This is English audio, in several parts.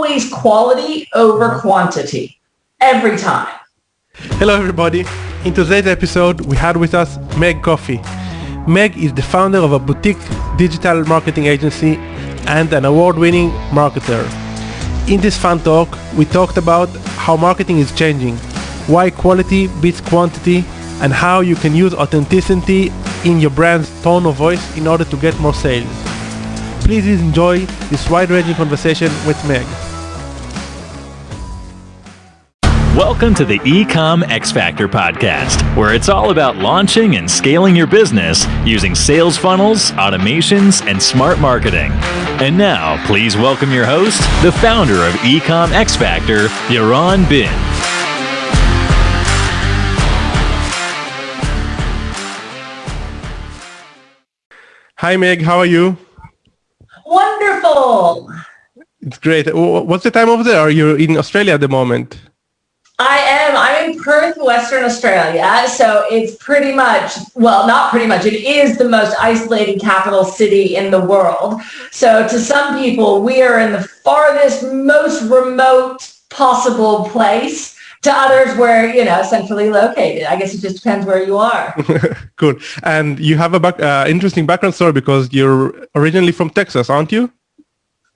always quality over quantity. Every time. Hello everybody. In today's episode, we had with us Meg Coffee. Meg is the founder of a boutique digital marketing agency and an award-winning marketer. In this fun talk, we talked about how marketing is changing, why quality beats quantity, and how you can use authenticity in your brand's tone of voice in order to get more sales. Please enjoy this wide-ranging conversation with Meg. Welcome to the EcomXFactor podcast, where it's all about launching and scaling your business using sales funnels, automations, and smart marketing. And now, please welcome your host, the founder of EcomXFactor, Yaron Bin. Hi Meg, how are you? Wonderful. It's great. What's the time over there? Are you in Australia at the moment? I am. I'm in Perth, Western Australia. So it's pretty much, well, not pretty much, it is the most isolated capital city in the world. So to some people, we are in the farthest, most remote possible place. To others, we're, centrally located. I guess it just depends where you are. Cool. And you have a interesting background story because you're originally from Texas, aren't you?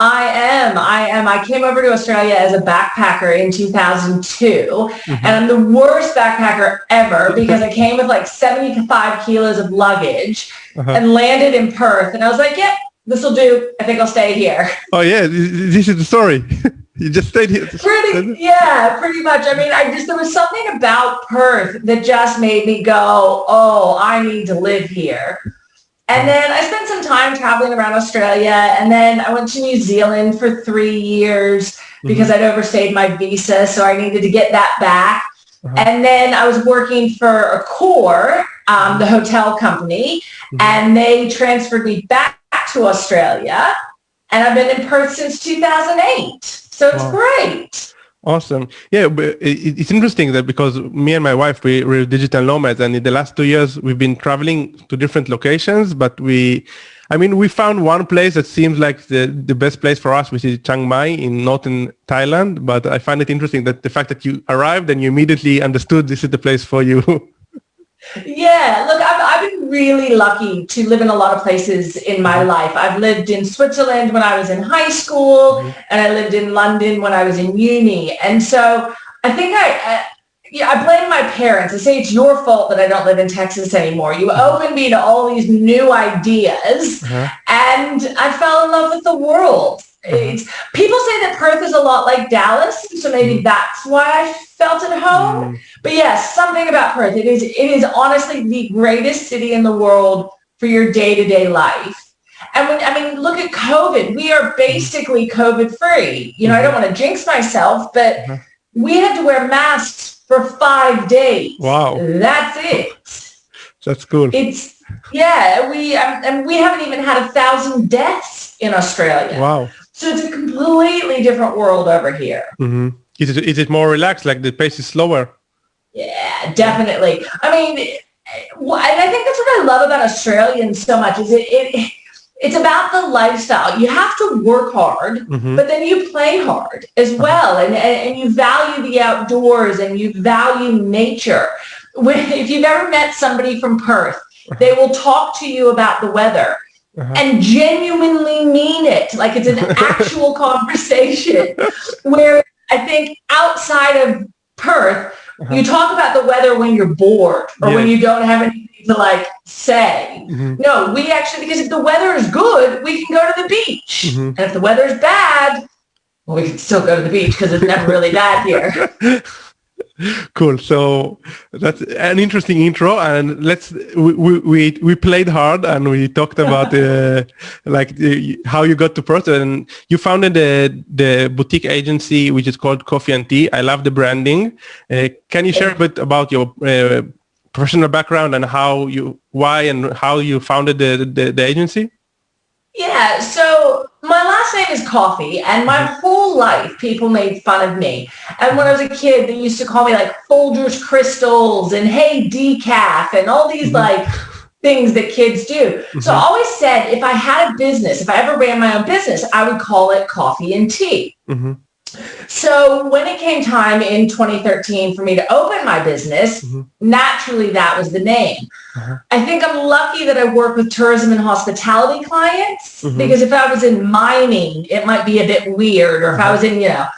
I am. I came over to Australia as a backpacker in 2002, and I'm the worst backpacker ever because I came with like 75 kilos of luggage and landed in Perth. And I was like, yep, this will do. I think I'll stay here. Oh, yeah. This is the story. You just stayed here. Pretty much. I mean, there was something about Perth that just made me go, oh, I need to live here. And then I spent some time traveling around Australia, and then I went to New Zealand for 3 years because I'd overstayed my visa, so I needed to get that back. And then I was working for Accor, the hotel company, and they transferred me back to Australia, and I've been in Perth since 2008. So it's great. Awesome. Yeah, but it's interesting that because me and my wife, we're digital nomads, and in the last 2 years, we've been traveling to different locations, but we found one place that seems like the best place for us, which is Chiang Mai in northern Thailand. But I find it interesting that the fact that you arrived and you immediately understood this is the place for you. Yeah, look, I've been really lucky to live in a lot of places in my life. I've lived in Switzerland when I was in high school, and I lived in London when I was in uni. And so I think I blame my parents. I say it's your fault that I don't live in Texas anymore. You opened me to all these new ideas, and I fell in love with the world. People say that Perth is a lot like Dallas, so maybe that's why I felt at home. But yes, something about Perth. It is honestly the greatest city in the world for your day-to-day life. And look at COVID. We are basically COVID-free. I don't want to jinx myself, but we had to wear masks for 5 days. Wow. That's it. That's cool. We haven't even had 1,000 deaths in Australia. Wow. So it's a completely different world over here. Is it more relaxed? Like the pace is slower? Yeah, definitely. I mean, and I think that's what I love about Australians so much is it's about the lifestyle. You have to work hard, but then you play hard as well. And you value the outdoors and you value nature. If you've ever met somebody from Perth, they will talk to you about the weather. And genuinely mean it. Like it's an actual conversation where I think outside of Perth, you talk about the weather when you're bored or when you don't have anything to say. No, we actually, because if the weather is good, we can go to the beach. And if the weather is bad, well, we can still go to the beach because it's never really bad here. Cool. So that's an interesting intro, and we played hard and we talked about how you got to Perth, and you founded the boutique agency which is called Coffee and Tea. I love the branding. Can you share a bit about your professional background and why and how you founded the agency? Yeah, so my last name is Coffee, and my whole life people made fun of me. And when I was a kid, they used to call me Folgers Crystals and Hey Decaf and all these things that kids do. So I always said if I had a business, if I ever ran my own business, I would call it Coffee and Tea. So when it came time in 2013 for me to open my business, naturally that was the name. I think I'm lucky that I work with tourism and hospitality clients, because if I was in mining, it might be a bit weird, or if I was in, a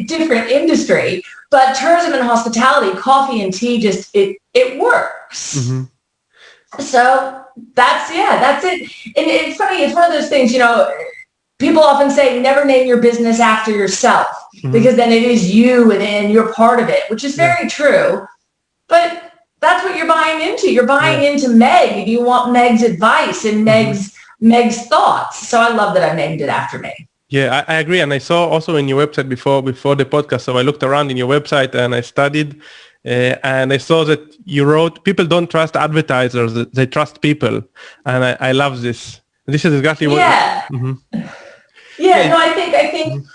different industry. But tourism and hospitality, coffee and tea, just it works. So that's it. And it's funny, it's one of those things, people often say never name your business after yourself, because then it is you and you're part of it, which is very true. But that's what you're buying into. You're buying into Meg. You want Meg's advice and Meg's thoughts. So I love that I named it after me. Yeah, I agree. And I saw also in your website before the podcast. So I looked around in your website and I studied and I saw that you wrote, people don't trust advertisers, they trust people. And I love this. This is exactly what... Yeah. No, I think, and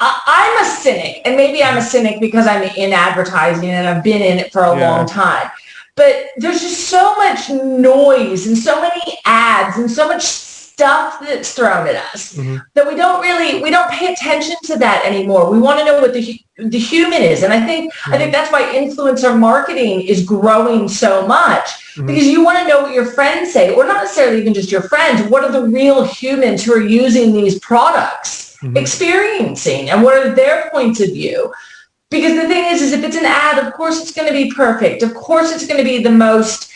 I'm a cynic, and maybe I'm a cynic because I'm in advertising and I've been in it for a long time. But there's just so much noise and so many ads and so much stuff that's thrown at us that we don't pay attention to that anymore. We want to know what the human is. And I think that's why influencer marketing is growing so much, because you want to know what your friends say, or not necessarily even just your friends. What are the real humans who are using these products experiencing, and what are their points of view? Because the thing is if it's an ad, of course it's going to be perfect. Of course it's going to be the most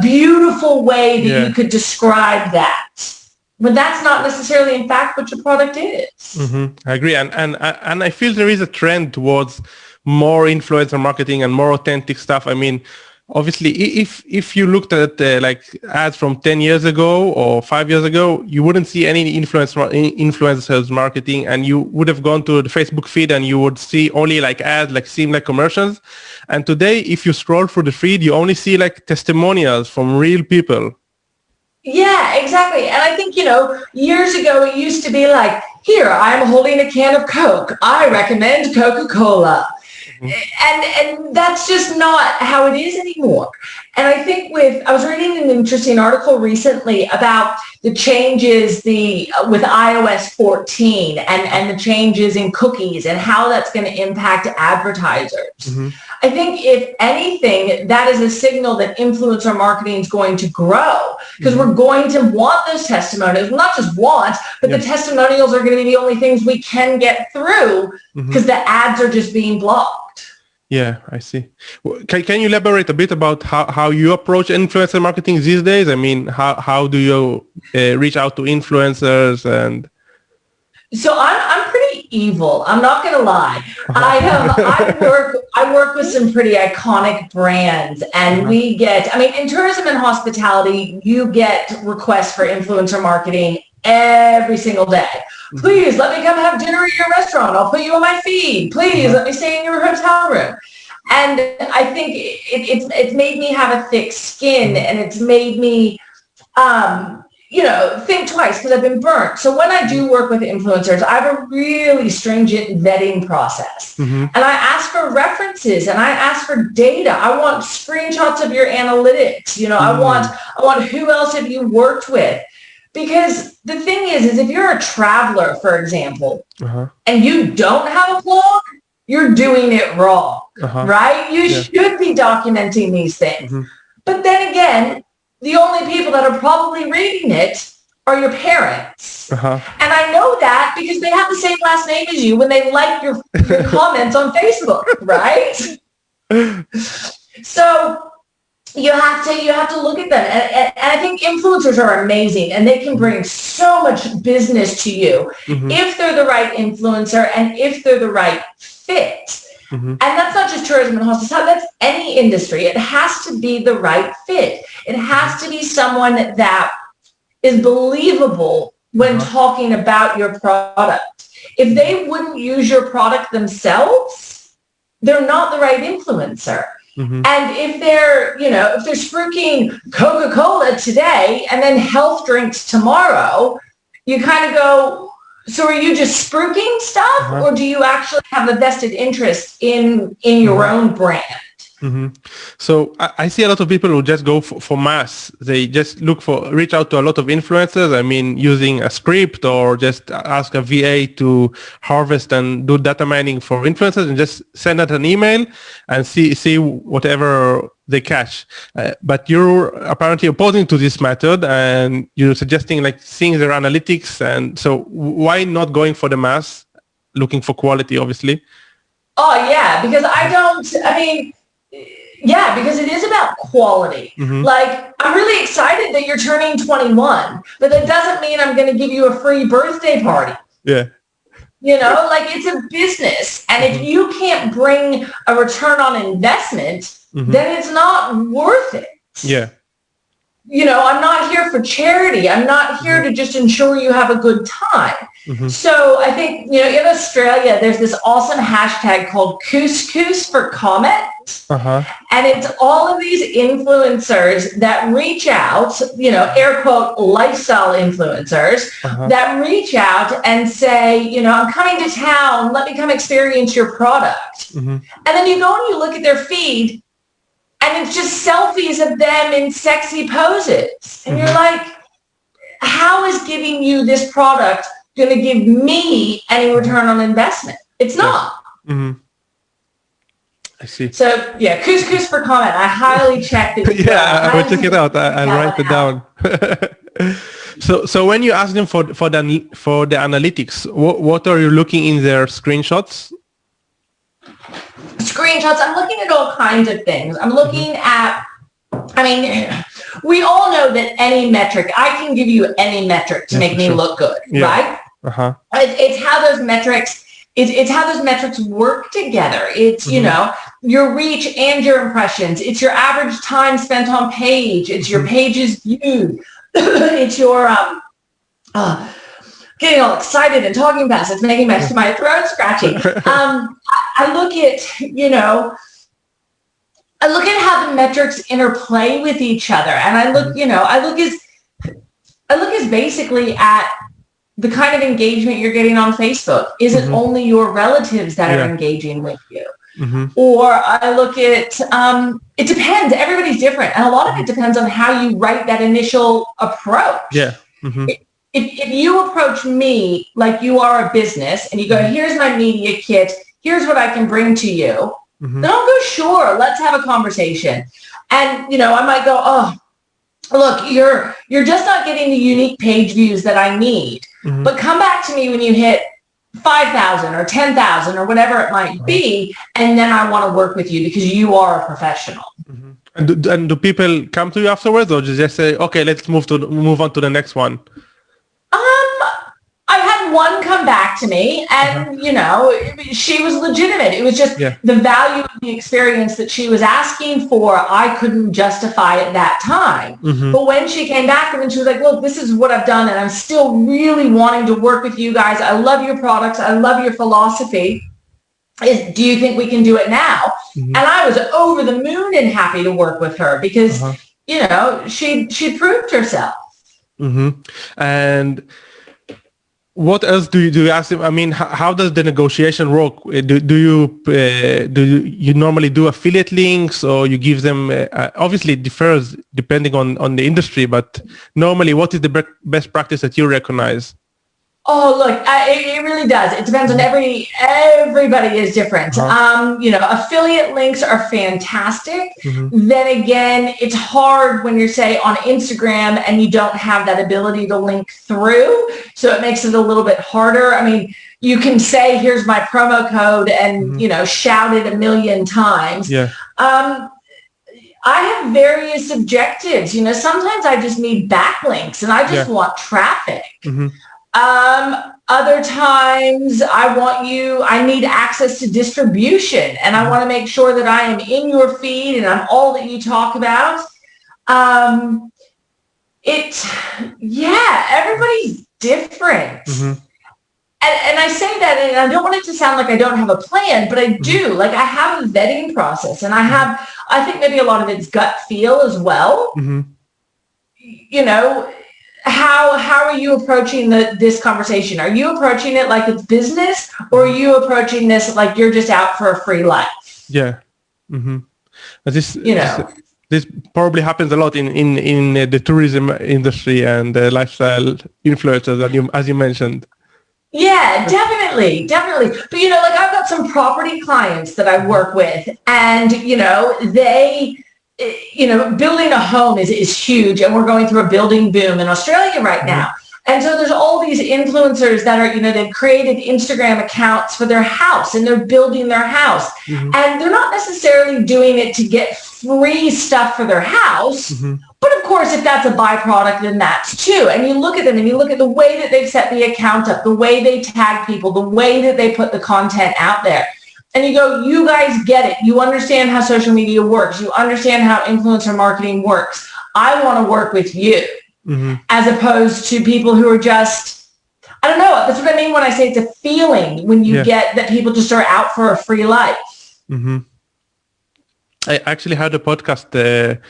beautiful way that you could describe that. But that's not necessarily, in fact, what your product is. I agree. And I feel there is a trend towards more influencer marketing and more authentic stuff. I mean, obviously, if you looked at like ads from 10 years ago or 5 years ago, you wouldn't see any influencers marketing, and you would have gone to the Facebook feed and you would see only like ads, like seem like commercials. And today, if you scroll through the feed, you only see like testimonials from real people. Yeah, exactly. And I think, years ago, it used to be like, here, I'm holding a can of Coke. I recommend Coca-Cola. And that's just not how it is anymore. And I think I was reading an interesting article recently about the changes with iOS 14 and the changes in cookies and how that's going to impact advertisers. I think if anything, that is a signal that influencer marketing is going to grow, because we're going to want those testimonials. Not just want, but the testimonials are going to be the only things we can get through, because the ads are just being blocked. Yeah, I see. Can you elaborate a bit about how you approach influencer marketing these days? I mean, how do you reach out to influencers? And so I'm pretty evil. I'm not going to lie. I work with some pretty iconic brands, and we get, in tourism and hospitality, you get requests for influencer marketing every single day. Please let me come have dinner at your restaurant. I'll put you on my feed. Please let me stay in your hotel room. And I think it's made me have a thick skin, and it's made me, think twice, because I've been burnt. So when I do work with influencers, I have a really stringent vetting process. And I ask for references, and I ask for data. I want screenshots of your analytics. I want who else have you worked with? Because the thing is if you're a traveler, for example, and you don't have a blog, you're doing it wrong, right? You should be documenting these things. But then again, the only people that are probably reading it are your parents. And I know that because they have the same last name as you when they like your comments on Facebook, right? So you have to look at them. And I think influencers are amazing, and they can bring so much business to you if they're the right influencer and if they're the right fit. And that's not just tourism and hospitality, that's any industry. It has to be the right fit. It has to be someone that is believable when talking about your product. If they wouldn't use your product themselves, they're not the right influencer. And if they're spruiking Coca-Cola today and then health drinks tomorrow, you kind of go, so are you just spruiking stuff, or do you actually have a vested interest in your own brand? So I see a lot of people who just go for mass. They just reach out to a lot of influencers. I mean, using a script or just ask a VA to harvest and do data mining for influencers and just send out an email and see whatever they catch. But you're apparently opposing to this method and you're suggesting like seeing their analytics. And so why not going for the mass, looking for quality, obviously? Oh, yeah, because because it is about quality. Like, I'm really excited that you're turning 21, but that doesn't mean I'm going to give you a free birthday party. Yeah. Like, it's a business. And if you can't bring a return on investment, then it's not worth it. Yeah. I'm not here for charity. I'm not here to just ensure you have a good time. So I think, in Australia, there's this awesome hashtag called couscous for comment. And it's all of these influencers that reach out, air quote, lifestyle influencers that reach out and say, I'm coming to town. Let me come experience your product. And then you go and you look at their feed and it's just selfies of them in sexy poses. And you're like, how is giving you this product going to give me any return on investment? It's not. I see. So yeah, couscous for comment. I highly check it. I will check it out. I'll write it down. So when you ask them for the analytics, what are you looking in their screenshots? Screenshots. I'm looking at all kinds of things. I'm looking at, we all know that any metric, I can give you any metric to make me look good, right? It's how those metrics, it's how those metrics work together. It's, your reach and your impressions. It's your average time spent on page. It's your pages viewed. It's your, getting all excited and talking fast. It's making my throat scratchy. I look at how the metrics interplay with each other. And I look as basically at the kind of engagement you're getting on Facebook. Is it only your relatives that are engaging with you? Or I look at, it depends. Everybody's different. And a lot of it depends on how you write that initial approach. Yeah. If you approach me like you are a business and you go, here's my media kit, here's what I can bring to you, then I'll go, sure, let's have a conversation. And, I might go, oh, look, you're just not getting the unique page views that I need. But come back to me when you hit 5,000 or 10,000 or whatever it might be, and then I want to work with you because you are a professional. And do people come to you afterwards, or just say, okay, let's move on to the next one? I had one come back to me and, she was legitimate. It was just the value of the experience that she was asking for, I couldn't justify at that time. But when she came back and she was like, look, this is what I've done and I'm still really wanting to work with you guys. I love your products. I love your philosophy. Do you think we can do it now? And I was over the moon and happy to work with her because, she proved herself. And what else do you ask them? I mean, how does the negotiation work? Do you normally do affiliate links, or you give them? Obviously, it differs depending on the industry, but normally, what is the best practice that you recognize? Oh, look, it really does. It depends on everybody is different. Affiliate links are fantastic. Then again, it's hard when you're, say, on Instagram and you don't have that ability to link through. So it makes it a little bit harder. I mean, you can say, here's my promo code and, shout it a million times. I have various objectives. Sometimes I just need backlinks and I just want traffic. Other times I need access to distribution and I want to make sure that I am in your feed and I'm all that you talk about. Everybody's different. And I say that and I don't want it to sound like I don't have a plan, but I do. Like I have a vetting process and I think maybe a lot of it's gut feel as well. How are you approaching this conversation? Are you approaching it like it's business, or are you approaching this like you're just out for a free life? Yeah. But you know. this probably happens a lot in the tourism industry and lifestyle influencers, as you mentioned. Yeah, definitely. But, like I've got some property clients that I work with, and, they, building a home is huge, and we're going through a building boom in Australia right now. And so there's all these influencers that are, they've created Instagram accounts for their house, and they're building their house. And they're not necessarily doing it to get free stuff for their house. But of course, if that's a byproduct, then that's too. And you look at them and you look at the way that they've set the account up, the way they tag people, the way that they put the content out there. And you go, you guys get it. You understand how social media works. You understand how influencer marketing works. I want to work with you. As opposed to people who are just, I don't know. That's what I mean when I say it's a feeling when you get that people just are out for a free life. I actually had a podcast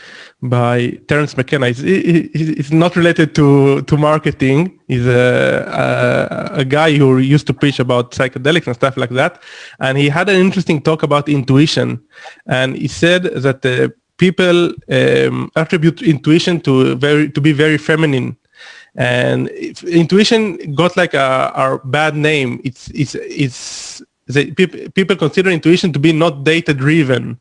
by Terence McKenna. It's not related to marketing. He's a guy who used to preach about psychedelics and stuff like that. And he had an interesting talk about intuition. And he said that people attribute intuition to be very feminine, and intuition got like a bad name. People consider intuition to be not data driven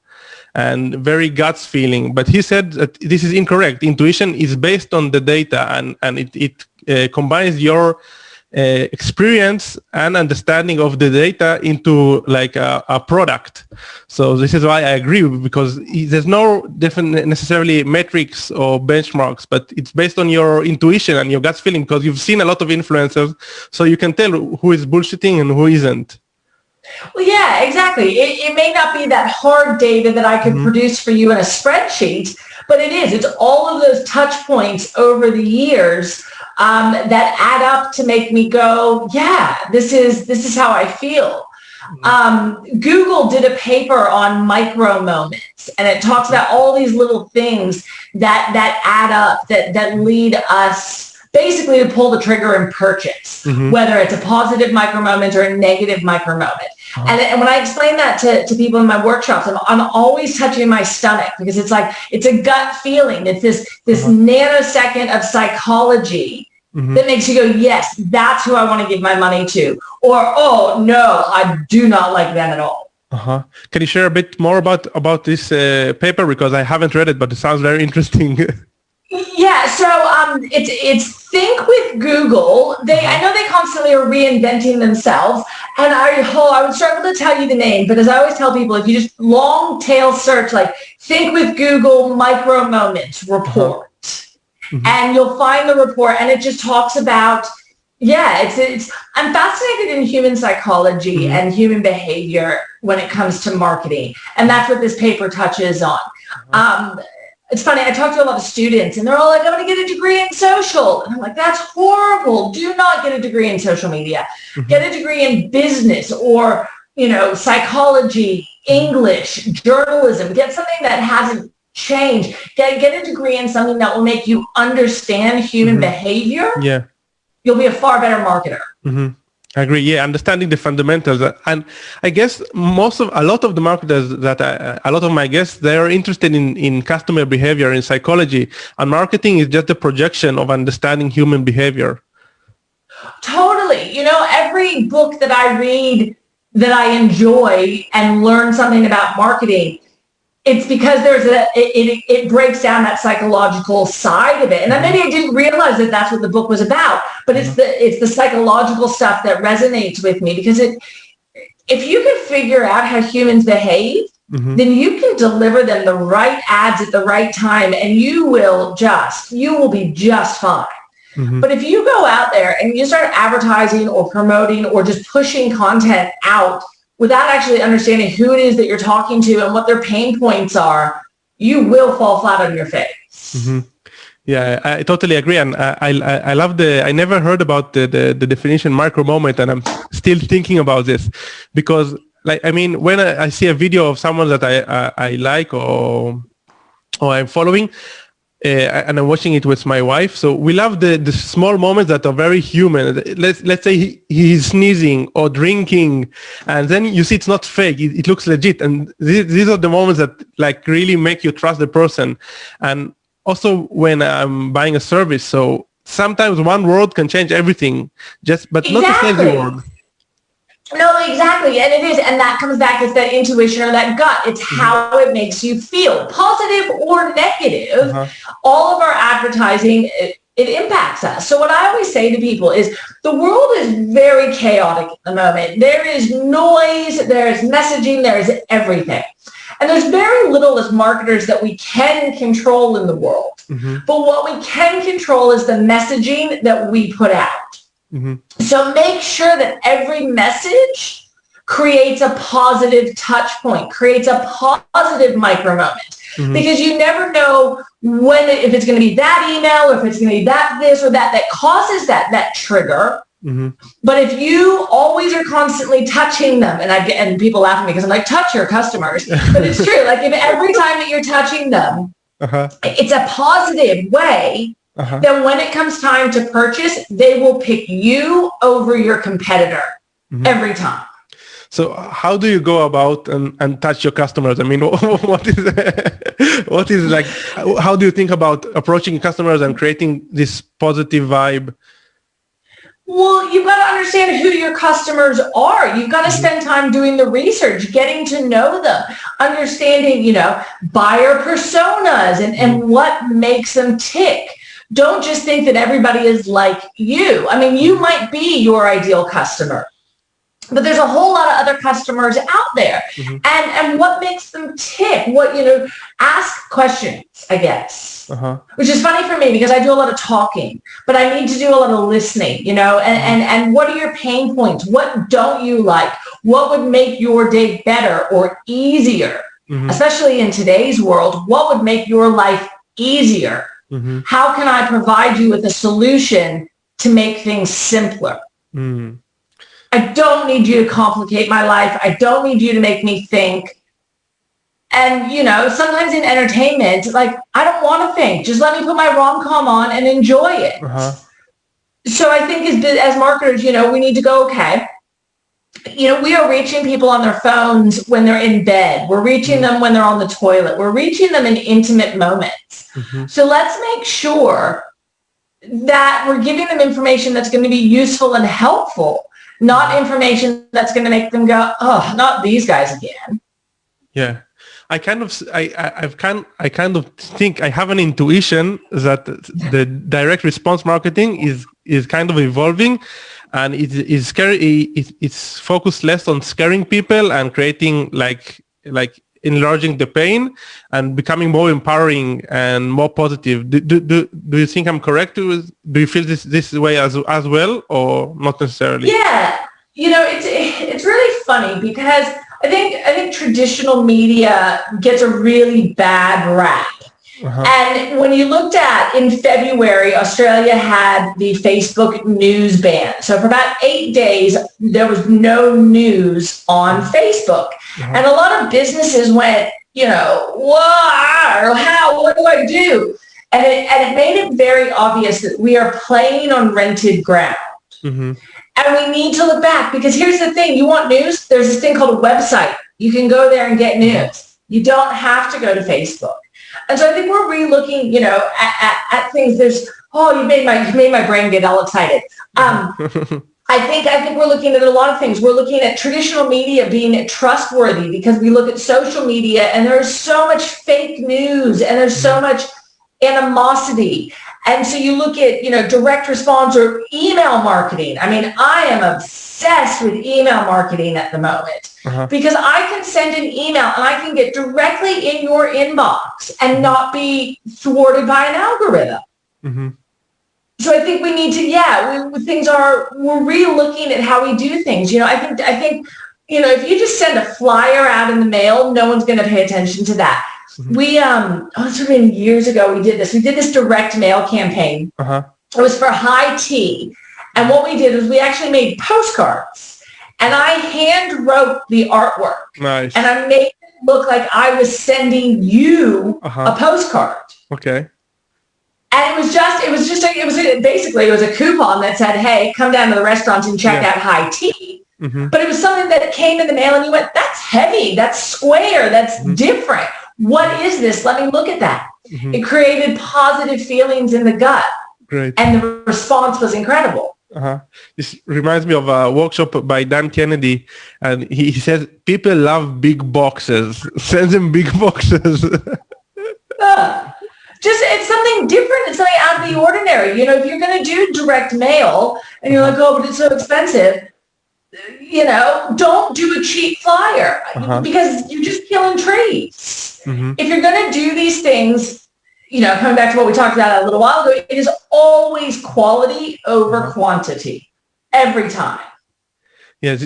and very guts feeling. But he said that this is incorrect. Intuition is based on the data, and it combines your experience and understanding of the data into like a product. So this is why I agree, because there's no definite necessarily metrics or benchmarks, but it's based on your intuition and your gut feeling, because you've seen a lot of influencers, so you can tell who is bullshitting and who isn't. Well, yeah, exactly. It may not be that hard data that I could produce for you in a spreadsheet, but it is. It's all of those touch points over the years that add up to make me go, yeah, this is how I feel. Google did a paper on micro moments, and it talks about all these little things that add up, that lead us basically to pull the trigger and purchase, whether it's a positive micro moment or a negative micro moment. And when I explain that to people in my workshops, I'm always touching my stomach, because it's like, it's a gut feeling. It's this nanosecond of psychology that makes you go, yes, that's who I want to give my money to. Or, oh, no, I do not like them at all. Can you share a bit more about this paper? Because I haven't read it, but it sounds very interesting. Yeah, so it's Think with Google. I know they constantly are reinventing themselves, and I would struggle to tell you the name, but as I always tell people, if you just long tail search like Think with Google micro moments report, and you'll find the report, and it just talks about, I'm fascinated in human psychology and human behavior when it comes to marketing, and that's what this paper touches on. It's funny, I talk to a lot of students and they're all like, I'm going to get a degree in social. And I'm like, that's horrible. Do not get a degree in social media. Get a degree in business or, psychology, English, journalism. Get something that hasn't changed. Get a degree in something that will make you understand human behavior. Yeah. You'll be a far better marketer. I agree. Yeah, understanding the fundamentals, and I guess a lot of the marketers a lot of my guests, they are interested in customer behavior and psychology, and marketing is just a projection of understanding human behavior. Totally. Every book that I read that I enjoy and learn something about marketing, it's because it breaks down that psychological side of it. And maybe I didn't realize that that's what the book was about, but it's the psychological stuff that resonates with me, because if you can figure out how humans behave, then you can deliver them the right ads at the right time, and you will be just fine. But if you go out there and you start advertising or promoting or just pushing content out without actually understanding who it is that you're talking to and what their pain points are, you will fall flat on your face. Yeah, I totally agree. And I love I never heard about the definition micro moment, and I'm still thinking about this, because when I see a video of someone that I like or I'm following, and I'm watching it with my wife. So we love the small moments that are very human. Let's say he's sneezing or drinking, and then you see it's not fake. It looks legit. And these are the moments that like really make you trust the person. And also when I'm buying a service, so sometimes one word can change everything. But not a salesy word. No, exactly. And it is. And that comes back, it's that intuition or that gut. It's how it makes you feel, positive or negative. All of our advertising, it impacts us. So what I always say to people is the world is very chaotic at the moment. There is noise, there is messaging, there is everything. And there's very little as marketers that we can control in the world. But what we can control is the messaging that we put out. So make sure that every message creates a positive touch point, creates a positive micro moment, because you never know if it's going to be that email or if it's going to be that this or that causes that trigger. But if you always are constantly touching them, and people laugh at me because I'm like, touch your customers, but it's true. Like if every time that you're touching them, it's a positive way. Then when it comes time to purchase, they will pick you over your competitor every time. So how do you go about and touch your customers? I mean, what is like, how do you think about approaching customers and creating this positive vibe? Well, you've got to understand who your customers are. You've got to spend time doing the research, getting to know them, understanding, buyer personas and what makes them tick. Don't just think that everybody is like you. I mean, you might be your ideal customer, but there's a whole lot of other customers out there. And what makes them tick? Ask questions, I guess, which is funny for me because I do a lot of talking, but I need to do a lot of listening, and what are your pain points? What don't you like? What would make your day better or easier? Especially in today's world, what would make your life easier? How can I provide you with a solution to make things simpler? I don't need you to complicate my life. I don't need you to make me think. And, sometimes in entertainment, like, I don't want to think. Just let me put my rom-com on and enjoy it. So I think as marketers, we need to go, okay, we are reaching people on their phones when they're in bed. We're reaching them when they're on the toilet. We're reaching them in intimate moments. So let's make sure that we're giving them information that's going to be useful and helpful, not information that's going to make them go, oh, not these guys again. Yeah. I kind of think I have an intuition that the direct response marketing is kind of evolving, and it is scary. It's focused less on scaring people and creating like enlarging the pain and becoming more empowering and more positive. Do you think I'm correct? Do you feel this way as well, or not necessarily? Yeah, it's really funny because I think traditional media gets a really bad rap. And when you looked at, in February, Australia had the Facebook news ban. So for about 8 days, there was no news on Facebook. And a lot of businesses went, what do I do? And it made it very obvious that we are playing on rented ground. And we need to look back, because here's the thing. You want news? There's this thing called a website. You can go there and get news. You don't have to go to Facebook. And so I think we're re-looking, at things. You made my brain get all excited. I think we're looking at a lot of things. We're looking at traditional media being trustworthy, because we look at social media and there's so much fake news and there's so much animosity. And so you look at, direct response or email marketing. I mean, I am obsessed with email marketing at the moment, because I can send an email and I can get directly in your inbox and not be thwarted by an algorithm. So I think we need to, we're re-looking at how we do things. I think, if you just send a flyer out in the mail, no one's going to pay attention to that. We, it's been years ago, we did this direct mail campaign. It was for high tea. And what we did was we actually made postcards, and I hand wrote the artwork. Nice. And I made it look like I was sending you a postcard. Okay. And basically it was a coupon that said, hey, come down to the restaurant and check out high tea. But it was something that came in the mail and you went, that's heavy, that's square, that's different. What is this? Let me look at that. It created positive feelings in the gut. Great. And the response was incredible. This reminds me of a workshop by Dan Kennedy, and he says people love big boxes. Send them big boxes. It's something different. It's something out of the ordinary. If you're going to do direct mail and you're like, oh, but it's so expensive, don't do a cheap flyer because you're just killing trees. If you're going to do these things, coming back to what we talked about a little while ago, it is always quality over quantity every time. Yeah.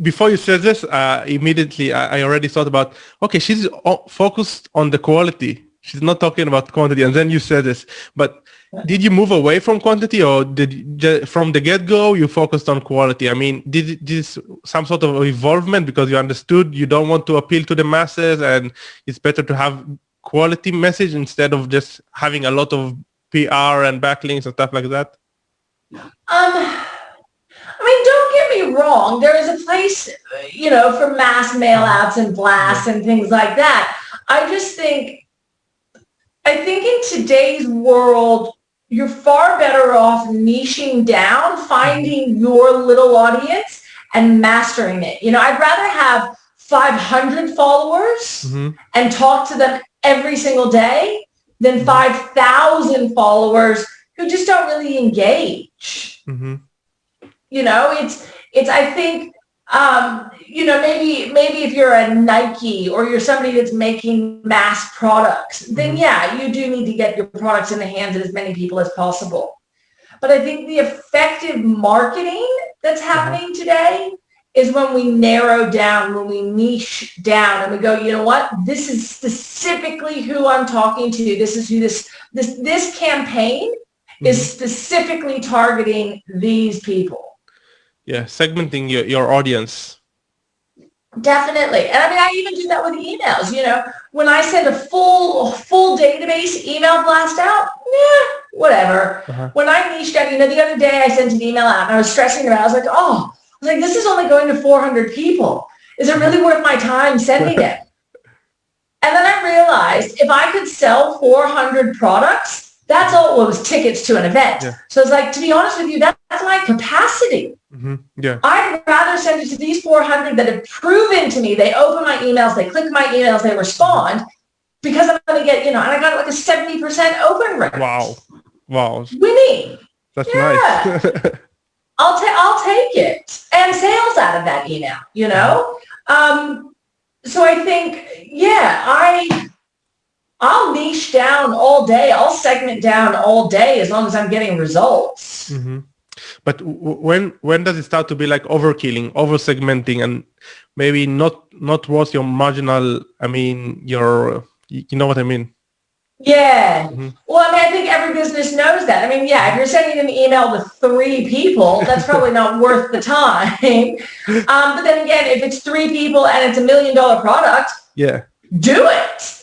Before you said this, immediately I already thought about, okay, she's focused on the quality. She's not talking about quantity. And then you said this, but did you move away from quantity, or from the get-go you focused on quality? I mean, did this some sort of evolvement because you understood you don't want to appeal to the masses and it's better to have quality message instead of just having a lot of PR and backlinks and stuff like that? Don't get me wrong. There is a place, for mass mail outs and blasts and things like that. I think in today's world, you're far better off niching down, finding your little audience and mastering it. I'd rather have 500 followers and talk to them every single day than 5,000 followers who just don't really engage. I think, maybe if you're a Nike or you're somebody that's making mass products, then you do need to get your products in the hands of as many people as possible. But I think the effective marketing that's happening today is when we narrow down, when we niche down and we go, you know what, this is specifically who I'm talking to. This is who this campaign is specifically targeting these people. Yeah, segmenting your audience. Definitely. And I even do that with emails. When I send a full database email blast out, whatever. When I niched out, the other day I sent an email out and I was stressing about it. I was like, this is only going to 400 people. Is it really worth my time sending it? And then I realized if I could sell 400 products, that's all it was, tickets to an event. So it's like, to be honest with you, that's my capacity. I'd rather send it to these 400 that have proven to me, they open my emails, they click my emails, they respond, because I'm going to get, and I got like a 70% open rate. Wow. Winning. That's nice. I'll take it. And sales out of that email, So I think, I'll niche down all day. I'll segment down all day as long as I'm getting results. But when does it start to be like overkilling, over-segmenting, and maybe not worth your marginal, you know what I mean? Yeah. Well, I think every business knows that. If you're sending an email to 3 people, that's probably not worth the time. But then again, if it's 3 people and it's $1 million product, do it.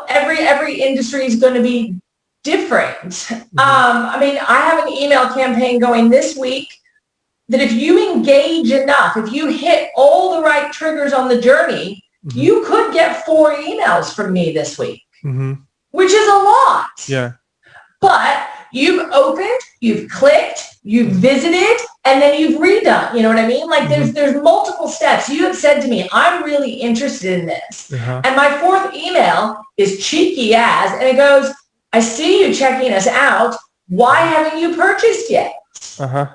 Every industry is going to be different. I have an email campaign going this week that if you engage enough, if you hit all the right triggers on the journey, you could get 4 emails from me this week, which is a lot. But you've opened, you've clicked, you've visited, and then you've redone. You know what I mean? Like there's multiple steps. You have said to me, I'm really interested in this. And my 4th email is cheeky as, and it goes, I see you checking us out. Why haven't you purchased yet? And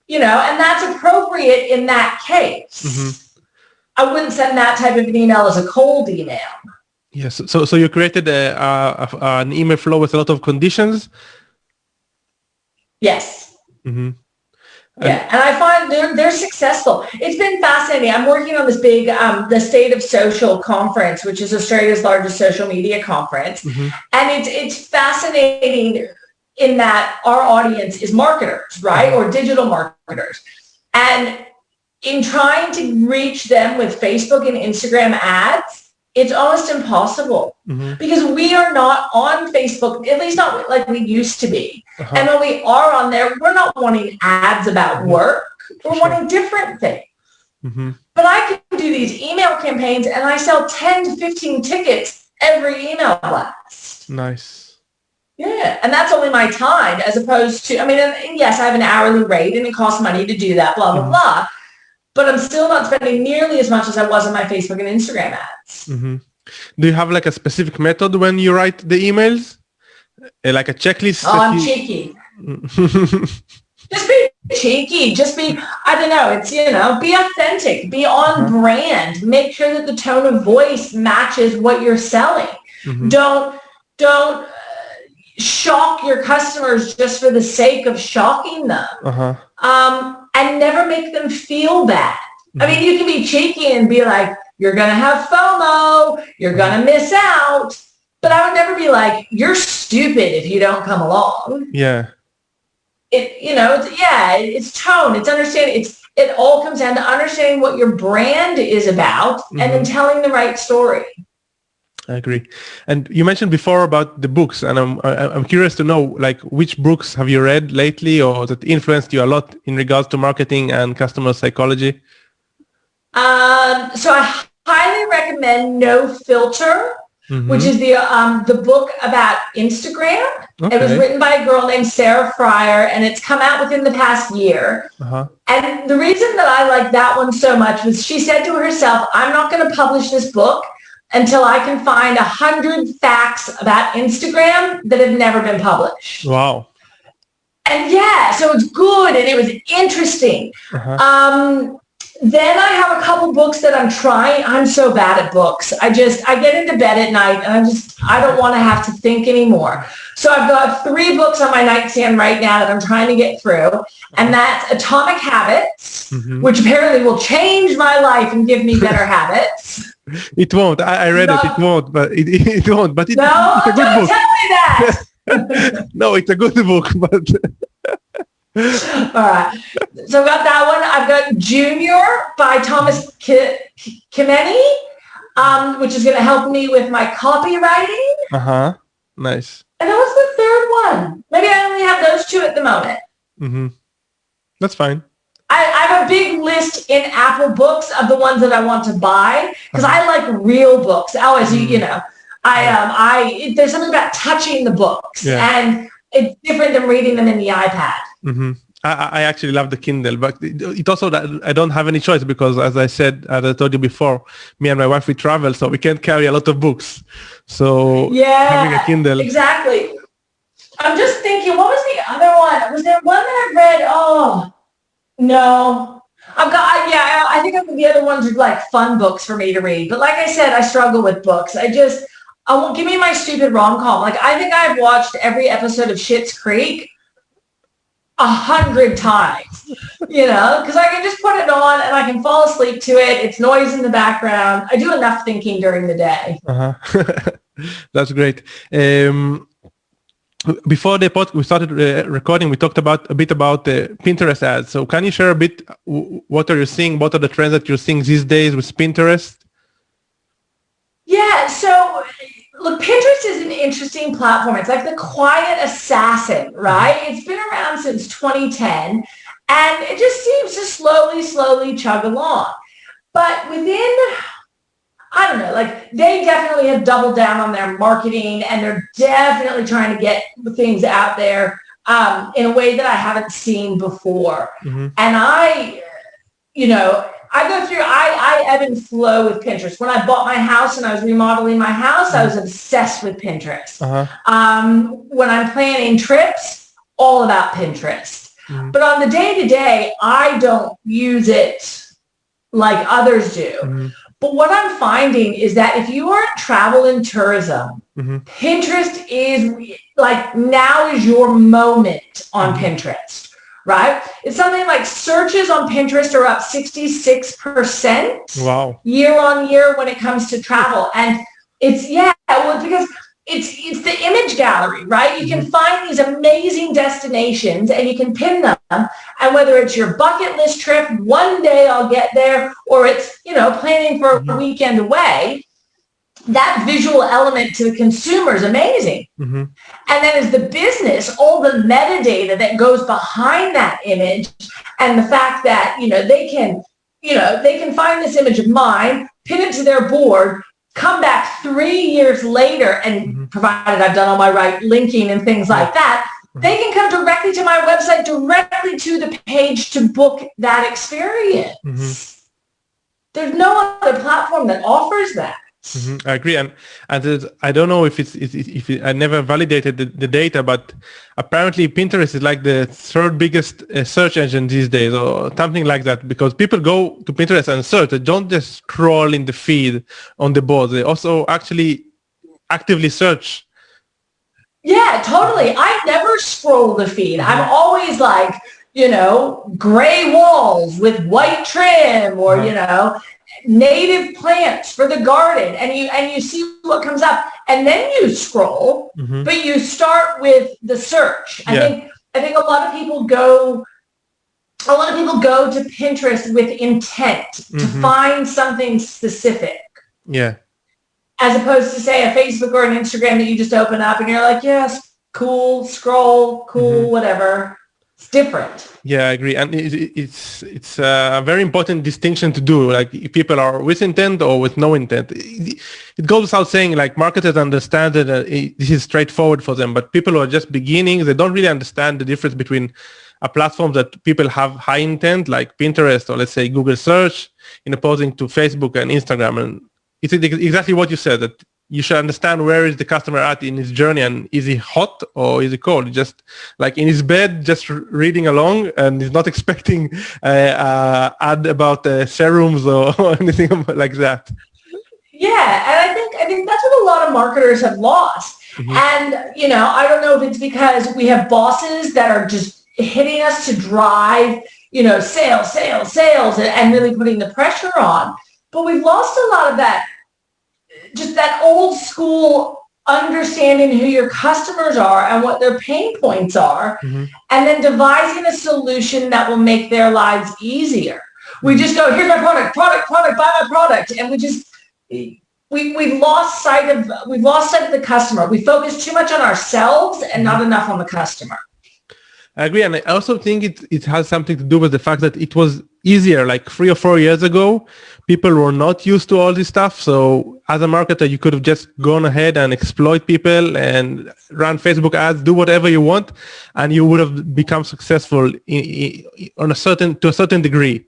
that's appropriate in that case. I wouldn't send that type of an email as a cold email. Yes. So you created an email flow with a lot of conditions? Yes. And I find they're successful. It's been fascinating. I'm working on this big, the State of Social conference, which is Australia's largest social media conference. And it's fascinating in that our audience is marketers, right? Or digital marketers. And in trying to reach them with Facebook and Instagram ads, it's almost impossible because we are not on Facebook, at least not like we used to be. And when we are on there, we're not wanting ads about work. We're wanting different things. But I can do these email campaigns and I sell 10 to 15 tickets every email blast. Nice. Yeah. And that's only my time as opposed to, I mean, and yes, I have an hourly rate and it costs money to do that, blah, blah, blah. But I'm still not spending nearly as much as I was on my Facebook and Instagram ads. Do you have like a specific method when you write the emails? Like a checklist? Oh, I'm cheeky. Just be cheeky. Just be, I don't know, it's, you know, be authentic, be on brand, make sure that the tone of voice matches what you're selling. Don't shock your customers just for the sake of shocking them. And never make them feel bad. I mean, you can be cheeky and be like, you're going to have FOMO, you're going to miss out. But I would never be like, you're stupid if you don't come along. Yeah. It's tone, it's understanding. It all comes down to understanding what your brand is about and then telling the right story. I agree. And you mentioned before about the books, and I'm curious to know, like, which books have you read lately or that influenced you a lot in regards to marketing and customer psychology? So I highly recommend No Filter, which is the book about Instagram. Okay. It was written by a girl named Sarah Fryer, and it's come out within the past year. And the reason that I like that one so much was she said to herself, I'm not going to publish this book until I can find 100 facts about Instagram that have never been published. Wow. And yeah, so it's good and it was interesting. Then I have a couple books that I'm trying. I'm so bad at books. I get into bed at night and I don't want to have to think anymore. So I've got 3 books on my nightstand right now that I'm trying to get through. And that's Atomic Habits, which apparently will change my life and give me better habits. It won't. I read it. It won't, but it won't. But it's a good don't book. Tell me that. No, it's a good book, but... All right. So I've got that one. I've got Junior by Thomas Kimeni, which is going to help me with my copywriting. Nice. And that was the third one. Maybe I only have those 2 at the moment. That's fine. I have a big list in Apple Books of the ones that I want to buy because I like real books. Always, there's something about touching the books and it's different than reading them in the iPad. I actually love the Kindle, but it also that I don't have any choice because, as I said, as I told you before, me and my wife, we travel, so we can't carry a lot of books. So having a Kindle. Exactly. I'm just thinking, what was the other one? Was there one that I read? Oh, no. I think the other ones are like fun books for me to read. But like I said, I struggle with books. I won't give me my stupid rom-com. Like I think I've watched every episode of Schitt's Creek 100 times, because I can just put it on and I can fall asleep to it. It's noise in the background. I do enough thinking during the day. That's great. Before we started recording, we talked a bit about Pinterest ads. So can you share a bit, what are you seeing? What are the trends that you're seeing these days with Pinterest? Yeah, so look, Pinterest is an interesting platform. It's like the quiet assassin, right? It's been around since 2010, and it just seems to slowly chug along. But within, I don't know, like they definitely have doubled down on their marketing, and they're definitely trying to get things out there in a way that I haven't seen before. And I go through, I ebb and flow with Pinterest. When I bought my house and I was remodeling my house, I was obsessed with Pinterest. When I'm planning trips, all about Pinterest. But on the day-to-day, I don't use it like others do. But what I'm finding is that if you are in travel and tourism, Pinterest is like, now is your moment on Pinterest. Right? It's something like searches on Pinterest are up 66% year on year when it comes to travel. And it's because it's the image gallery, right? You can find these amazing destinations and you can pin them. And whether it's your bucket list trip, one day I'll get there, or it's, planning for a weekend away, that visual element to the consumer is amazing. Mm-hmm. And then as the business, all the metadata that goes behind that image and the fact that, they can find this image of mine, pin it to their board, come back 3 years later and provided I've done all my right linking and things like that, they can come directly to my website, directly to the page to book that experience. There's no other platform that offers that. I agree, and I don't know if I never validated the data, but apparently Pinterest is like the third biggest search engine these days, or something like that. Because people go to Pinterest and search; they don't just scroll in the feed on the board; they also actually actively search. Yeah, totally. I never scroll the feed. I'm always like, gray walls with white trim, or native plants for the garden, and you see what comes up, and then you scroll, but you start with the search. I think a lot of people go to Pinterest with intent to find something specific. Yeah. As opposed to, say, a Facebook or an Instagram that you just open up and you're like, yes, cool, scroll, cool, whatever. It's different. Yeah, I agree, and it's a very important distinction to do. Like, if people are with intent or with no intent, it goes without saying. Like, marketers understand that this is straightforward for them, but people who are just beginning, they don't really understand the difference between a platform that people have high intent, like Pinterest or let's say Google Search, in opposing to Facebook and Instagram. And it's exactly what you said, that you should understand where is the customer at in his journey, and is he hot or is he cold? Just like in his bed, just reading along, and he's not expecting ad about serums or anything like that. Yeah, and I think that's what a lot of marketers have lost. And I don't know if it's because we have bosses that are just hitting us to drive, sales, and really putting the pressure on. But we've lost a lot of that. Just that old school understanding who your customers are and what their pain points are, and then devising a solution that will make their lives easier. We just go, here's my product, buy my product. And we've lost sight of the customer. We focus too much on ourselves and not enough on the customer. I agree, and I also think it has something to do with the fact that it was easier. Like 3 or 4 years ago, people were not used to all this stuff. So as a marketer, you could have just gone ahead and exploit people and run Facebook ads, do whatever you want, and you would have become successful to a certain degree.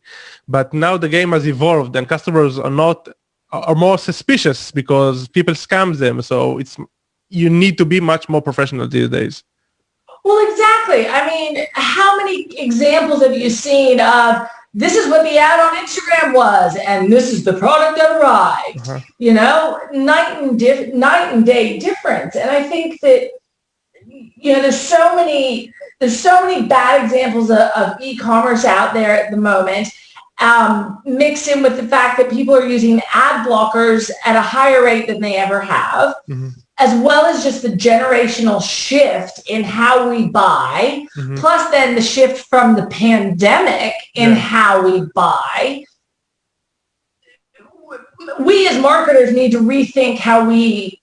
But now the game has evolved, and customers are more suspicious because people scam them. So you need to be much more professional these days. Well, exactly. I mean, how many examples have you seen of this is what the ad on Instagram was, and this is the product that arrived? Night and day difference. And I think that there's so many bad examples of e-commerce out there at the moment. Mixed in with the fact that people are using ad blockers at a higher rate than they ever have, as well as just the generational shift in how we buy, plus then the shift from the pandemic in how we buy. We as marketers need to rethink how we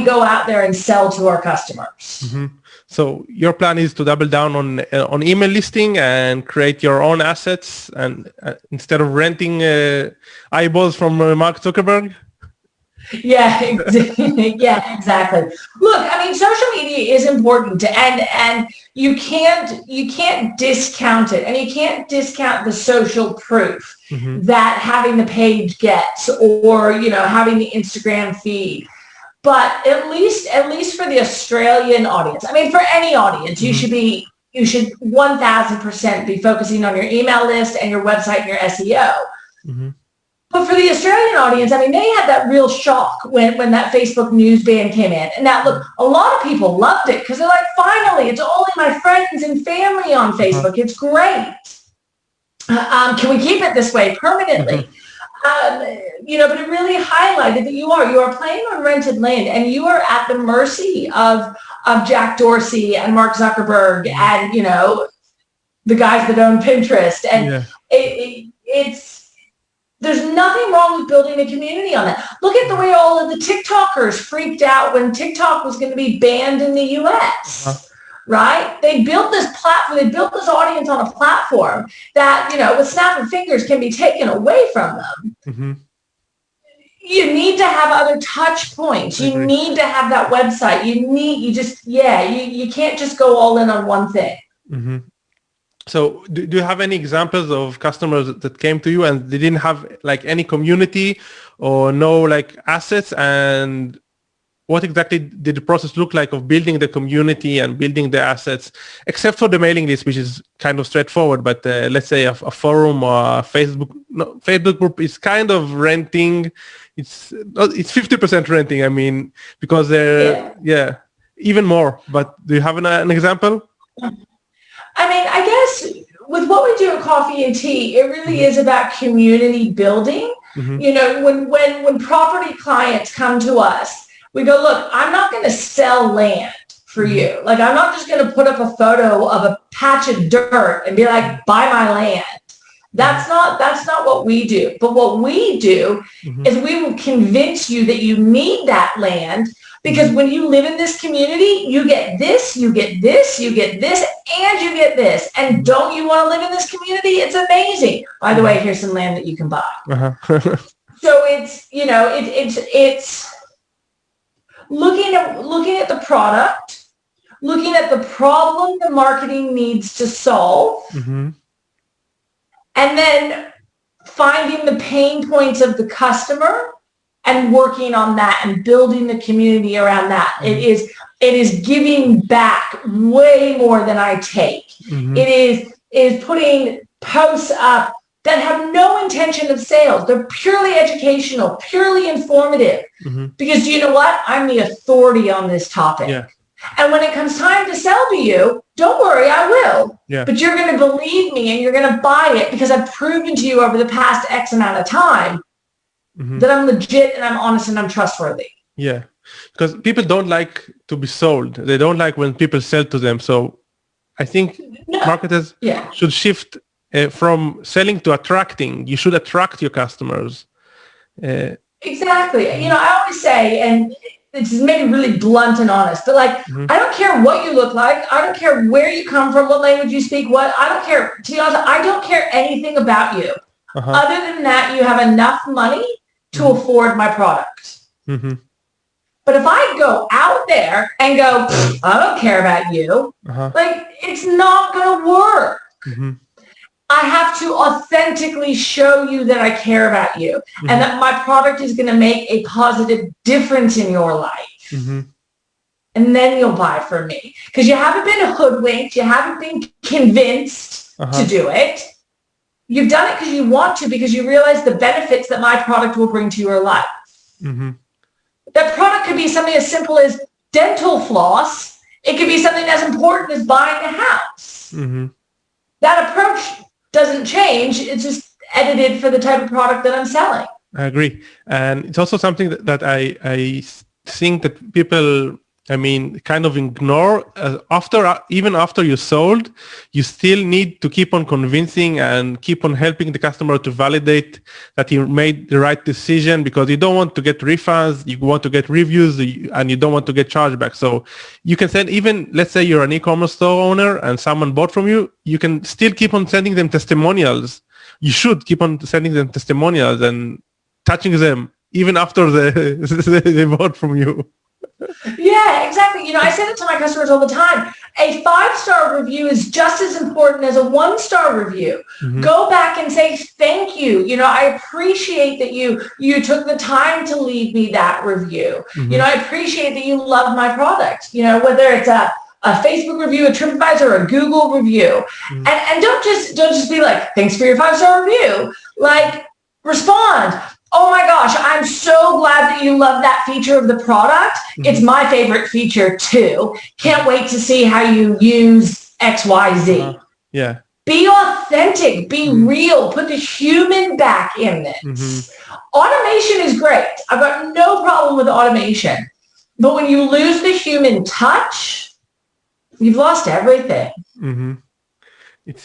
go out there and sell to our customers. So your plan is to double down on email listing and create your own assets, and instead of renting eyeballs from Mark Zuckerberg? Yeah, exactly. Look, I mean, social media is important, and you can't discount it, and you can't discount the social proof that having the page gets, or having the Instagram feed. But at least for the Australian audience, I mean, for any audience, you should 1000% be focusing on your email list and your website and your SEO. But for the Australian audience, I mean, they had that real shock when that Facebook news ban came in. And now, look, a lot of people loved it because they're like, finally, it's only my friends and family on Facebook. It's great. Can we keep it this way permanently? But it really highlighted that you are playing on rented land, and you are at the mercy of Jack Dorsey and Mark Zuckerberg and, the guys that own Pinterest. And it's There's nothing wrong with building a community on that. Look at the way all of the TikTokers freaked out when TikTok was going to be banned in the US, right? They built this platform, they built this audience on a platform that, with snap of fingers can be taken away from them. Mm-hmm. You need to have other touch points. You need to have that website. You can't just go all in on one thing. Mm-hmm. So do you have any examples of customers that came to you and they didn't have like any community or no like assets, and what exactly did the process look like of building the community and building the assets, except for the mailing list, which is kind of straightforward, but let's say a forum or a Facebook group is kind of renting. It's 50% renting, I mean, because they're, even more. But do you have an example? I mean, I guess with what we do at Coffee and Tea, it really is about community building. Mm-hmm. When property clients come to us, we go, look, I'm not going to sell land for you. Like, I'm not just going to put up a photo of a patch of dirt and be like, buy my land. That's not what we do. But what we do is we will convince you that you need that land, because when you live in this community, you get this, you get this, you get this, and you get this. And don't you want to live in this community? It's amazing. By the way, here's some land that you can buy. So it's looking at the product, looking at the problem the marketing needs to solve, and then finding the pain points of the customer and working on that and building the community around that. It is giving back way more than I take. It is putting posts up that have no intention of sales. They're purely educational, purely informative. Because you know what? I'm the authority on this topic. Yeah. And when it comes time to sell to you, don't worry, I will. Yeah. But you're going to believe me and you're going to buy it because I've proven to you over the past X amount of time that I'm legit and I'm honest and I'm trustworthy. Yeah. Because people don't like to be sold. They don't like when people sell to them. So I think marketers should shift from selling to attracting. You should attract your customers. Exactly. I always say, and it's maybe really blunt and honest, but like, I don't care what you look like. I don't care where you come from, what language you speak, I don't care. To be honest, I don't care anything about you. Other than that, you have enough money to afford my product. But if I go out there and go, I don't care about you, like, it's not going to work. I have to authentically show you that I care about you and that my product is going to make a positive difference in your life. And then you'll buy from me, because you haven't been hoodwinked. You haven't been convinced to do it. You've done it because you want to, because you realize the benefits that my product will bring to your life. That product could be something as simple as dental floss. It could be something as important as buying a house. That approach doesn't change. It's just edited for the type of product that I'm selling. I agree. And it's also something that I think that people, kind of ignore. Even after you sold, you still need to keep on convincing and keep on helping the customer to validate that you made the right decision, because you don't want to get refunds, you want to get reviews, and you don't want to get chargeback. So you can send, even, let's say you're an e-commerce store owner and someone bought from you, you can still keep on sending them testimonials. You should keep on sending them testimonials and touching them even after they bought from you. Yeah, exactly. I say that to my customers all the time. A 5-star review is just as important as a 1-star review. Go back and say, thank you. I appreciate that you took the time to leave me that review. I appreciate that you love my product. Whether it's a Facebook review, a TripAdvisor, a Google review. And don't just be like, thanks for your 5-star review. Like, respond. Oh my gosh, I'm so glad that you love that feature of the product. It's my favorite feature too. Can't wait to see how you use XYZ. Yeah. Be authentic, be real, put the human back in this. Automation is great. I've got no problem with automation. But when you lose the human touch, you've lost everything. It's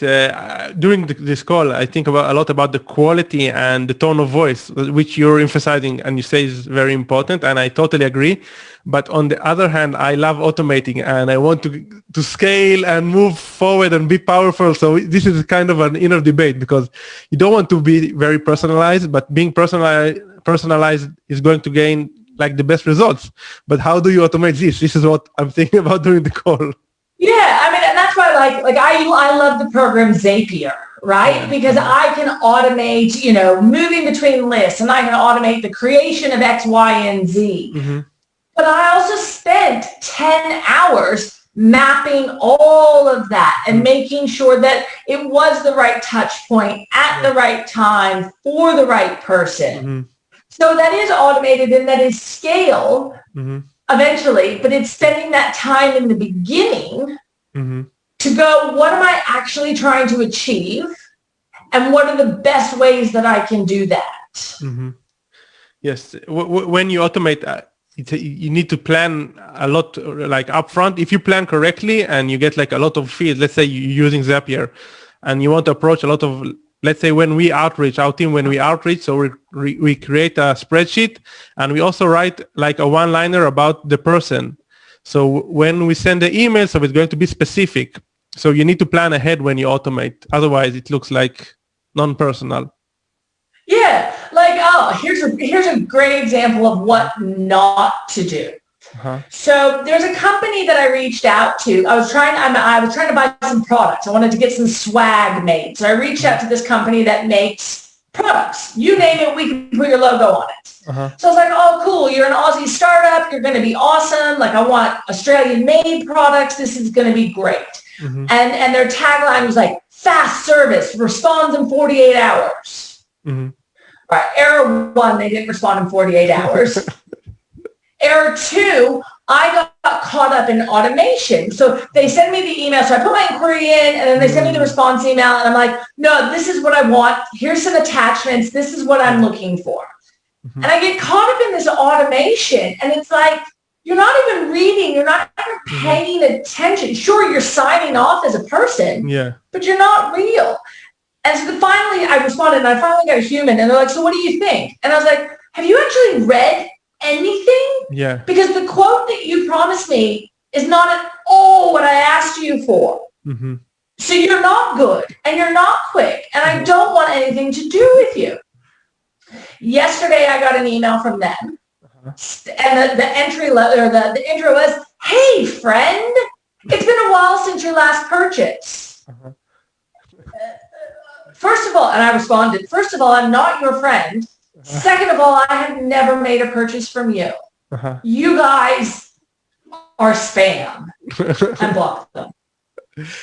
during this call, I think a lot about the quality and the tone of voice, which you're emphasizing and you say is very important, and I totally agree. But on the other hand, I love automating, and I want to scale and move forward and be powerful. So this is kind of an inner debate, because you don't want to be very personalized, but being personalized is going to gain like the best results. But how do you automate this? This is what I'm thinking about during the call. Yeah, I mean, and that's why I love the program Zapier, right? Because I can automate, moving between lists, and I can automate the creation of X, Y, and Z. Mm-hmm. But I also spent 10 hours mapping all of that and making sure that it was the right touch point at the right time for the right person. Mm-hmm. So that is automated and that is scaled. Mm-hmm. Eventually, but it's spending that time in the beginning to go, what am I actually trying to achieve? And what are the best ways that I can do that? Mm-hmm. Yes. When you automate, you need to plan a lot, like upfront. If you plan correctly and you get like a lot of feeds, let's say you're using Zapier and you want to approach a lot of, let's say when we outreach, our team, so we create a spreadsheet and we also write like a one-liner about the person. So when we send the email, so it's going to be specific. So you need to plan ahead when you automate. Otherwise, it looks like non-personal. Yeah, here's a great example of what not to do. Uh-huh. So there's a company that I reached out to. I was trying to buy some products. I wanted to get some swag made. So I reached out to this company that makes products. You name it, we can put your logo on it. Uh-huh. So I was like, oh, cool. You're an Aussie startup. You're going to be awesome. Like, I want Australian-made products. This is going to be great. Mm-hmm. And their tagline was like, fast service, responds in 48 hours. Mm-hmm. All right, error 1, they didn't respond in 48 hours. Error 2, I got caught up in automation. So they send me the email. So I put my inquiry in, and then they send me the response email. And I'm like, no, this is what I want. Here's some attachments. This is what I'm looking for. Mm-hmm. And I get caught up in this automation. And it's like, you're not even reading. You're not even paying attention. Sure, you're signing off as a person, but you're not real. And so finally I responded, and I finally got a human. And they're like, so what do you think? And I was like, have you actually read anything? Yeah. Because the quote that you promised me is not at all what I asked you for. Mm-hmm. So you're not good and you're not quick, and I don't want anything to do with you. Yesterday I got an email from them, and the entry letter, the intro was, hey friend, it's been a while since your last purchase. First of all, and I responded, first of all, I'm not your friend. Second of all, I have never made a purchase from you. You guys are spam. And blocked them.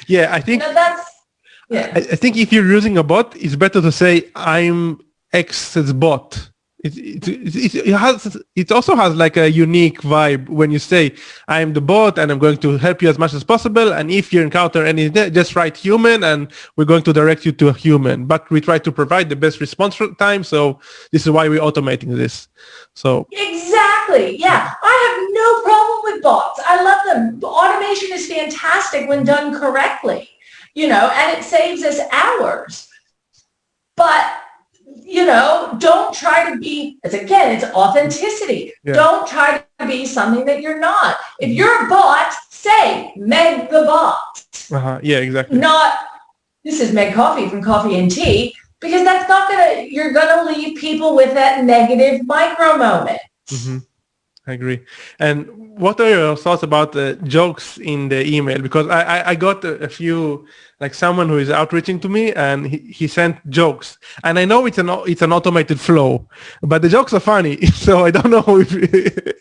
Yeah, I think I think if you're using a bot, it's better to say I'm X's bot. It also has like a unique vibe when you say I'm the bot and I'm going to help you as much as possible, and if you encounter any, just write human and we're going to direct you to a human, but we try to provide the best response time, so this is why we're automating this. So exactly, yeah, I have no problem with bots. I love them. Automation is fantastic when done correctly, and it saves us hours, but don't try to be, it's authenticity. Yeah. Don't try to be something that you're not. If you're a bot, say Meg the bot. Yeah, exactly. Not, this is Meg Coffee from Coffee and Tea, because that's not you're gonna leave people with that negative micro moment. Mm-hmm. I agree. And what are your thoughts about the jokes in the email? Because I got a few, like someone who is outreaching to me, and he sent jokes, and I know it's an automated flow, but the jokes are funny, so I don't know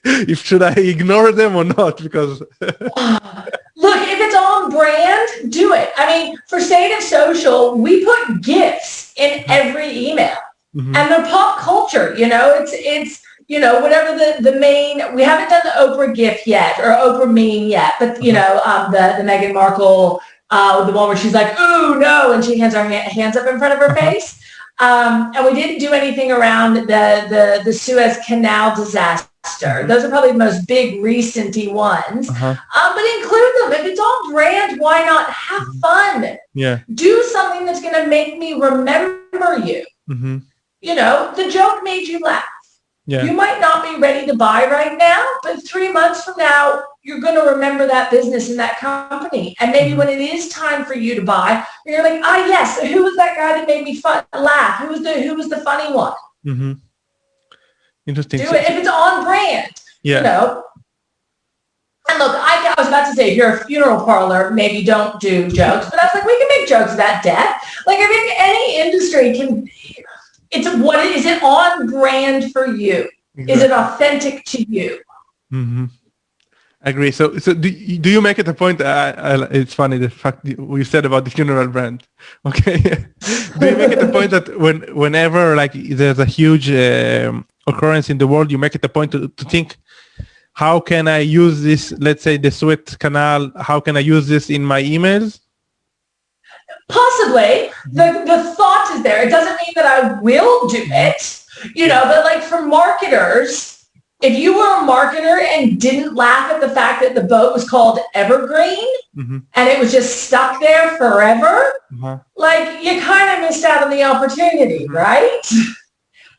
if should I ignore them or not, because look, if it's on brand, do it. I mean, for State of Social, we put GIFs in every email, and they're pop culture. It's whatever the main, we haven't done the Oprah GIF yet, or Oprah meme yet, but the Meghan Markle, the one where she's like, ooh, no, and she hands her hands up in front of her face. And we didn't do anything around the Suez Canal disaster EcomXFactor. Those are probably the most big recenty ones. But include them. If it's all brand, why not? Have fun. Yeah. Do something that's going to make me remember you. You know, the joke made you laugh. Yeah. You might not be ready to buy right now, but 3 months from now, you're going to remember that business and that company. And maybe when it is time for you to buy, you're like, ah, yes, who was that guy that made me laugh? Who was the funny one? Interesting. Do it if it's on brand. Yeah. You know. And look, I was about to say, if you're a funeral parlor, maybe don't do jokes. But I was like, we can make jokes about death. Like, I think any industry can. It's what is it on brand for you? Exactly. Is it authentic to you? I agree. So do you make it a point? It's funny the fact we said about the funeral brand. Okay. Do you make it a point that whenever like there's a huge occurrence in the world, you make it a point to think, how can I use this? Let's say the Sweat Canal. How can I use this in my emails? Possibly. The thought is there. It doesn't mean that I will do it, you know, but like for marketers, if you were a marketer and didn't laugh at the fact that the boat was called Evergreen and it was just stuck there forever, like you kind of missed out on the opportunity, right?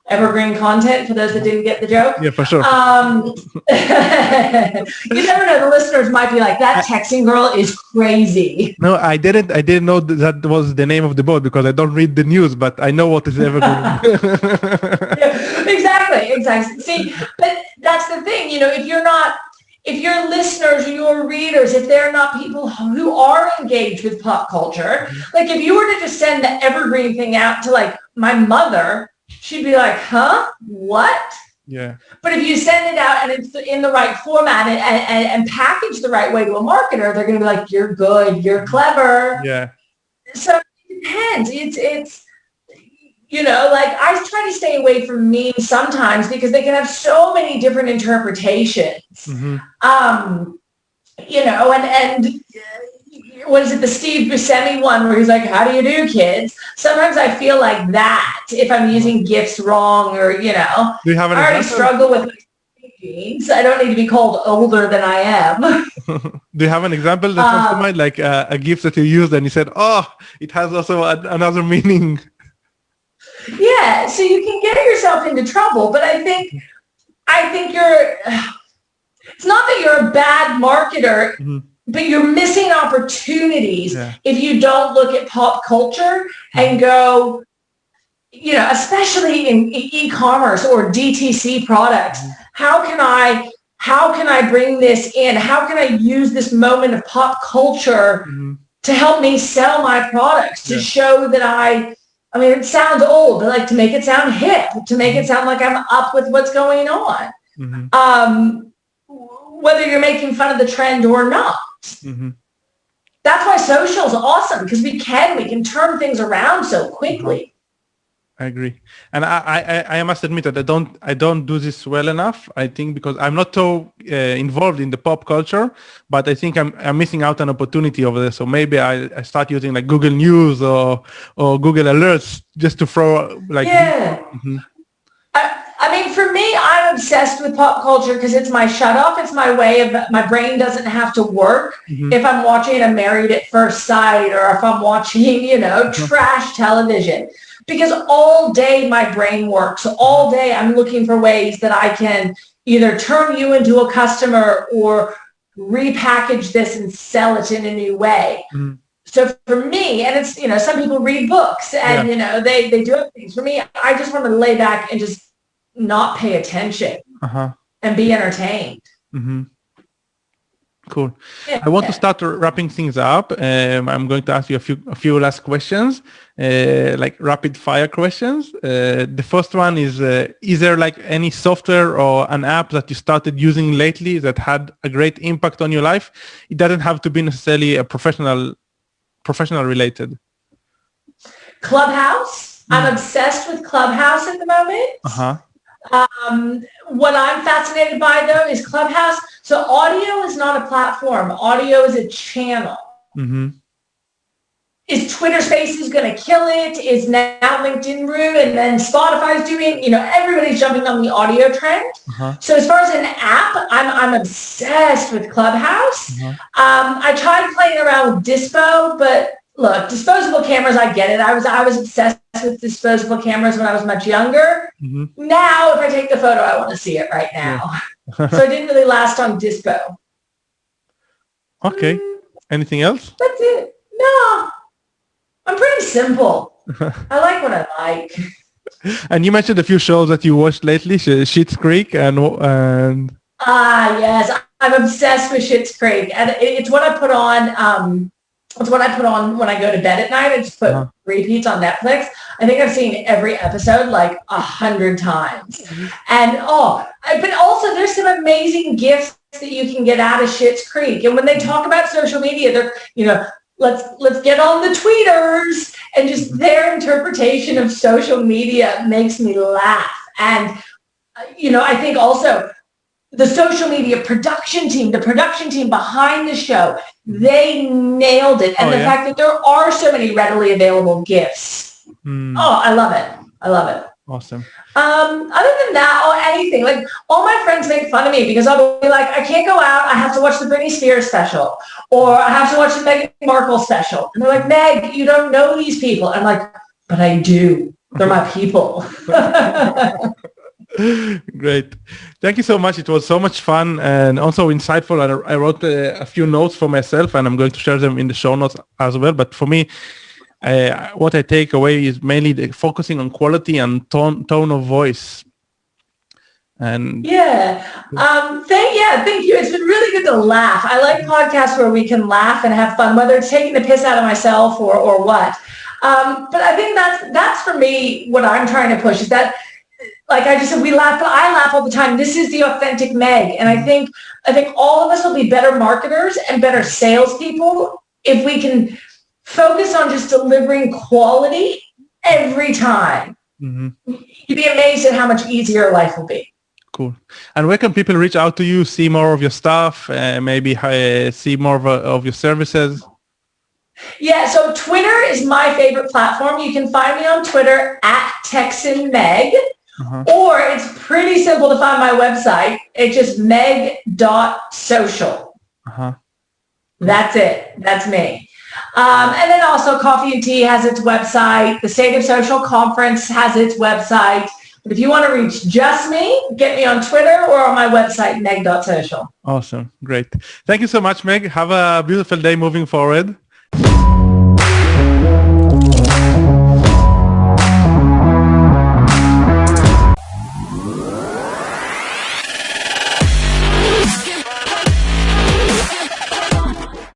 Evergreen content for those that didn't get the joke. Yeah, for sure. You never know. The listeners might be like, that texting girl is crazy. No, I didn't know that was the name of the boat because I don't read the news, but I know what is Evergreen. Yeah, exactly. See, but that's the thing, you know, if your listeners or your readers, if they're not people who are engaged with pop culture, like if you were to just send the Evergreen thing out to like my mother, she'd be like, huh? What? Yeah. But if you send it out and it's in the right format and packaged the right way to a marketer, they're going to be like, you're good, you're clever. Yeah. So it depends. It's you know, like I try to stay away from memes sometimes because they can have so many different interpretations. You know, and what is it, the Steve Buscemi one where he's like, how do you do, kids? Sometimes I feel like that if I'm using GIFs wrong or, you know, do you have an I already example? struggle with my genes. I don't need to be called older than I am. Do you have an example that comes to mind, like a GIF that you used and you said, oh, it has also another meaning? Yeah, so you can get yourself into trouble, but I think you're, it's not that you're a bad marketer, but you're missing opportunities if you don't look at pop culture and go, you know, especially in e-commerce or DTC products, how can I bring this in? How can I use this moment of pop culture to help me sell my products, to show that I mean, it sounds old, but like to make it sound hip, to make it sound like I'm up with what's going on. Whether you're making fun of the trend or not. That's why social is awesome, because we can turn things around so quickly. I agree, and I must admit that I don't do this well enough. I think because I'm not so involved in the pop culture, but I think I'm missing out an opportunity over there. So maybe I start using like Google News or Google Alerts just to throw like. Yeah. I mean, for me, I'm obsessed with pop culture because it's my shut off. It's my way of, my brain doesn't have to work if I'm watching a Married at First Sight or if I'm watching, you know, trash television. Because all day my brain works. All day I'm looking for ways that I can either turn you into a customer or repackage this and sell it in a new way. So for me, and it's, you know, some people read books and, you know, they do other things. For me, I just want to lay back and just not pay attention and be entertained. Cool. I want to start wrapping things up. I'm going to ask you a few last questions, like rapid fire questions. The first one is there like any software or an app that you started using lately that had a great impact on your life? It doesn't have to be necessarily a professional related. Clubhouse. I'm obsessed with Clubhouse at the moment. What I'm fascinated by though is Clubhouse. So audio is not a platform. Audio is a channel. is Twitter Spaces going to kill it? Is now LinkedIn Room, and then Spotify's doing, everybody's jumping on the audio trend. So as far as an app, I'm obsessed with Clubhouse. I tried playing around with Dispo, but look, disposable cameras, I get it. I was obsessed with disposable cameras when I was much younger. Now, if I take the photo, I want to see it right now. So I didn't really last on Dispo. Okay. Anything else? That's it. No. I'm pretty simple. I like what I like. And you mentioned a few shows that you watched lately, Schitt's Creek and yes, I'm obsessed with Schitt's Creek, and it's what I put on. It's what I put on when I go to bed at night. I just put repeats on Netflix. I think I've seen every episode like 100 times, and but also there's some amazing gifts that you can get out of Schitt's Creek. And when they talk about social media, they're let's get on the tweeters, and just their interpretation of social media makes me laugh. And I think also the social media production team, the production team behind the show, they nailed it. And the fact that there are so many readily available gifts. I love it. I love it. Awesome. Other than that, or anything, like all my friends make fun of me because I'll be like, I can't go out. I have to watch the Britney Spears special, or I have to watch the Meghan Markle special. And they're like, Meg, you don't know these people. I'm like, but I do. They're my people. Great. Thank you so much. It was so much fun and also insightful. I wrote a few notes for myself, and I'm going to share them in the show notes as well. But for me, what I take away is mainly focusing on quality and tone of voice. And thank you. It's been really good to laugh. I like podcasts where we can laugh and have fun, whether it's taking the piss out of myself or what. But I think that's for me what I'm trying to push is that, like I just said, we laugh, but I laugh all the time. This is the authentic Meg, and I think all of us will be better marketers and better salespeople if we can focus on just delivering quality every time. You'd be amazed at how much easier life will be. Cool. And where can people reach out to you, see more of your stuff, maybe see more of your services? Yeah, so Twitter is my favorite platform. You can find me on Twitter at TexanMeg, or it's pretty simple to find my website. It's just meg.social. That's it. That's me. And then also Coffee and Tea has its website. The State of Social Conference has its website. But if you want to reach just me, get me on Twitter or on my website, meg.social. Awesome. Great. Thank you so much, Meg. Have a beautiful day moving forward.